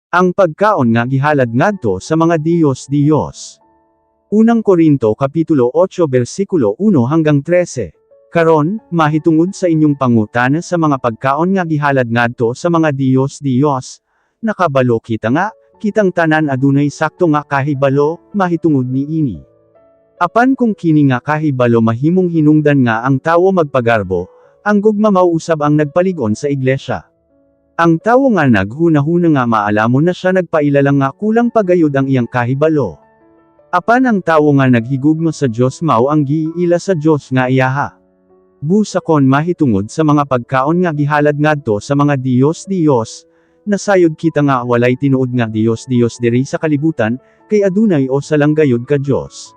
Ang pagkaon nga gihalad ngadto sa mga Diyos. Unang Korinto Kapitulo 8 versikulo 1 hanggang 13. Karon, mahitungod sa inyong pangutana sa mga pagkaon nga gihalad ngadto sa mga Diyos, nakabalo kita nga, kitang tanan adunay sakto nga kahibalo, mahitungod ni ini. Apan kung kini nga kahibalo mahimong hinungdan nga ang tawo magpagarbo, ang gugma mauusab ang nagpaligon sa iglesia. Ang tawo nga naghuna-huna nga maalamon na siya nagpailalang nga kulang pagayod ang iyang kahibalo. Apan ang tawo nga naghigugma sa Diyos mao ang giila sa Diyos nga iyaha. Busakon mahitungod sa mga pagkaon nga gihalad ngadto sa mga Diyos, nasayod kita nga walay tinuod nga Diyos diri sa kalibutan, kay adunay o salanggayod ka Diyos.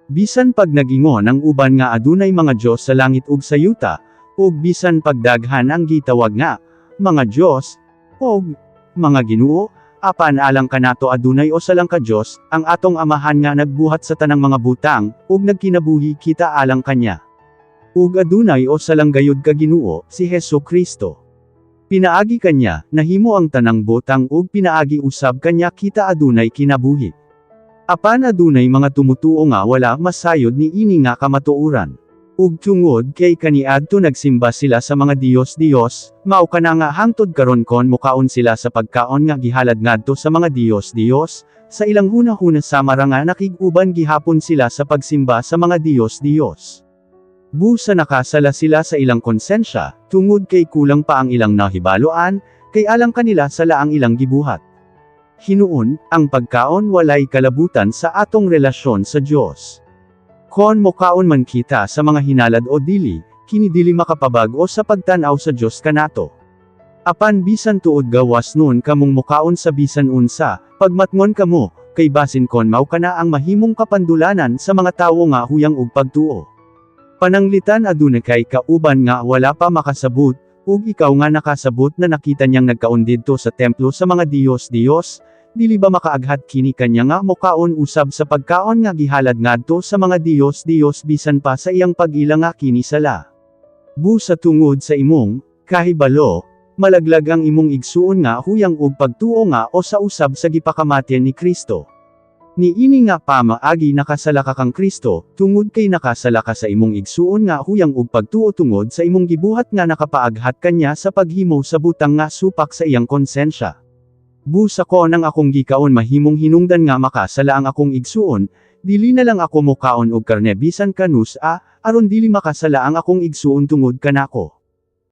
Bisan pag nagingon ang uban nga adunay mga Diyos sa langit ug sa yuta, ug bisan pagdaghan ang gitawag nga, mga Diyos, ug mga Ginoo, apan alang kanato adunay o salang ka Diyos, ang atong amahan nga nagbuhat sa tanang mga butang, ug nagkinabuhi kita alang kanya. Ug adunay o salanggayod ka Ginoo, si Hesus Kristo. Pinaagi kanya, nahimo ang tanang butang ug pinaagi usab kanya kita adunay kinabuhi. Apan adunay mga tumutuo nga wala masayod ni ini nga kamatuoran. Ug tungod kay kaniadto nagsimba sila sa mga Diyos, mao kana nga hangtod karon kon mukaon sila sa pagkaon nga gihalad ngadto sa mga Diyos, sa ilang hunahuna samara nga nakig-uban gihapon sila sa pagsimba sa mga Diyos. Busa nakasala sila sa ilang konsensya, tungod kay kulang pa ang ilang nahibaloan, kay alang kanila sala ang ilang gibuhat. Hinuon, ang pagkaon walay kalabutan sa atong relasyon sa Diyos. Kon mokaon man kita sa mga hinalad o dili, kini dili makapabag-o sa pagtanaw sa Diyos kanato. Apan bisan tuod gawas nun kamong mokaon sa bisan unsa, pagmatngon kamo, kay basin kon mao kana ang mahimong kapandulanan sa mga tawo nga huyang ug pagtuo. Pananglitan aduna kay kauban nga wala pa makasabot, ug ikaw nga nakasabot na nakita niyang nagkaon didto sa templo sa mga Diyos, dili ba makaaghat kini kanya nga mokaon usab sa pagkaon nga gihalad ngadto sa mga Diyos bisan pa sa iyang pag-ila nga kini sala. Busa tungod sa imong kahibalo, malaglag ang imong igsuon nga huyang ug pagtuo nga o sa usab sa gipakamatyan ni Kristo. Niini nga pamaagi nakasala ka kang Kristo, tungod kay nakasala ka sa imong igsuon nga huyang ug pagtuo tungod sa imong gibuhat nga nakapaaghat kanya sa paghimo sa butang nga supak sa iyang konsensya. Busa ko nang akong gikaon mahimong hinungdan nga makasala ang akong igsuon, dili na lang ako mokaon og karne bisan kanus aron dili makasala ang akong igsuon tungod kanako.